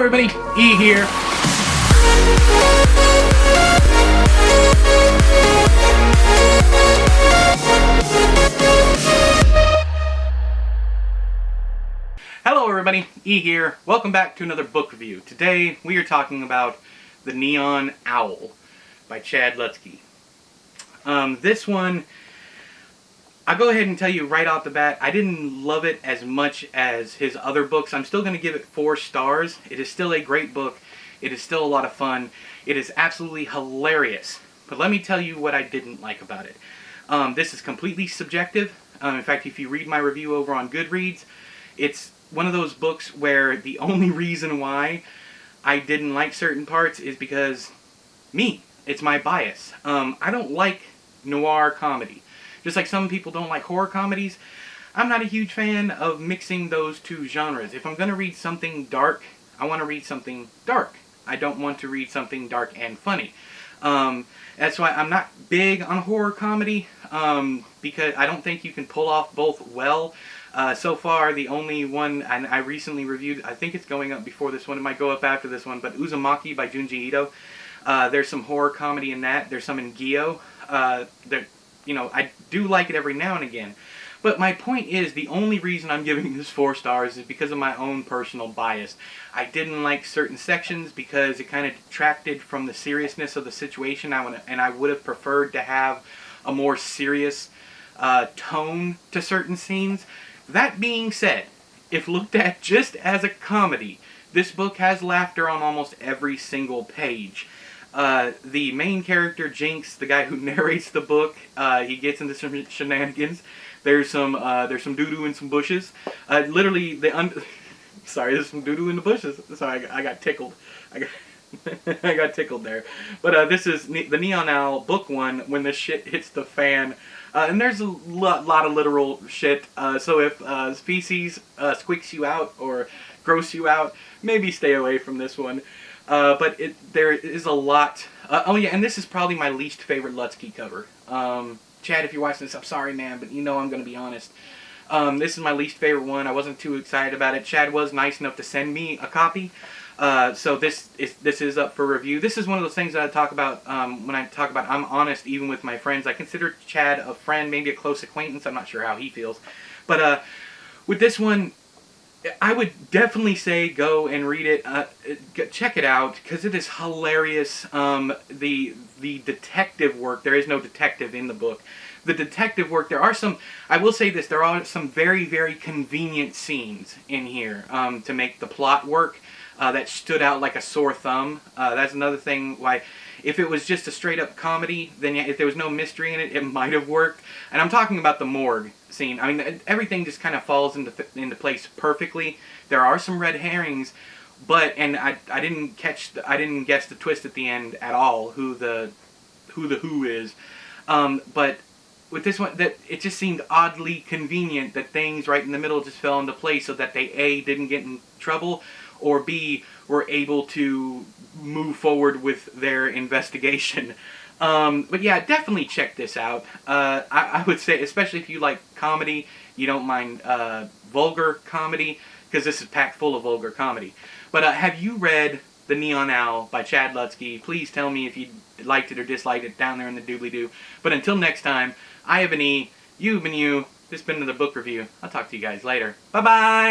everybody, E here. Hello everybody, E here. Welcome back to another book review. Today we are talking about The Neon Owl by Chad Lutzke. This one, I'll go ahead and tell you right off the bat, I didn't love it as much as his other books. I'm still going to give it 4 stars. It is still a great book. It is still a lot of fun. It is absolutely hilarious. But let me tell you what I didn't like about it. This is completely subjective. In fact, if you read my review over on Goodreads, it's one of those books where the only reason why I didn't like certain parts is because me. It's my bias. I don't like noir comedy. Just like some people don't like horror comedies, I'm not a huge fan of mixing those two genres. If I'm going to read something dark, I want to read something dark. I don't want to read something dark and funny. That's why I'm not big on horror comedy, because I don't think you can pull off both well. So far, the only one I recently reviewed, I think it's going up before this one, it might go up after this one, but Uzumaki by Junji Ito. There's some horror comedy in that. There's some in Gyo. You know, I do like it every now and again. But my point is, the only reason I'm giving this 4 stars is because of my own personal bias. I didn't like certain sections because it kind of detracted from the seriousness of the situation, and I would have preferred to have a more serious tone to certain scenes. That being said, if looked at just as a comedy, this book has laughter on almost every single page. The main character, Jinx, the guy who narrates the book, he gets into some shenanigans. There's some doo-doo in some bushes. Literally, sorry, there's some doo-doo in the bushes. Sorry, I got tickled. I got tickled there. But this is The Neon Owl, Book 1, When the Shit Hits the Fan. And there's a lot of literal shit. So if species squeaks you out or gross you out, maybe stay away from this one. But there is a lot. Oh yeah, and this is probably my least favorite Lutzke cover. Chad, if you're watching this, I'm sorry, man, but you know I'm going to be honest. This is my least favorite one. I wasn't too excited about it. Chad was nice enough to send me a copy. So this is up for review. This is one of those things that I talk about when I talk about I'm honest even with my friends. I consider Chad a friend, maybe a close acquaintance. I'm not sure how he feels. But with this one, I would definitely say go and read it. Check it out because it is hilarious. The detective work, there is no detective in the book. The detective work, there are some, I will say this, there are some very, very convenient scenes in here to make the plot work that stood out like a sore thumb. That's another thing why, if it was just a straight up comedy, then yeah, if there was no mystery in it, it might have worked. And I'm talking about the morgue scene. I mean, everything just kind of falls into place perfectly. There are some red herrings, but I didn't guess the twist at the end at all. Who the who is, but with this one, that it just seemed oddly convenient that things right in the middle just fell into place so that they A, didn't get in trouble, or B, were able to move forward with their investigation. But yeah, definitely check this out. I would say, especially if you like comedy, you don't mind vulgar comedy, because this is packed full of vulgar comedy. But have you read The Neon Owl by Chad Lutzke? Please tell me if you liked it or disliked it down there in the doobly-doo. But until next time, I have been E, you've been you, this has been another book review. I'll talk to you guys later. Bye-bye!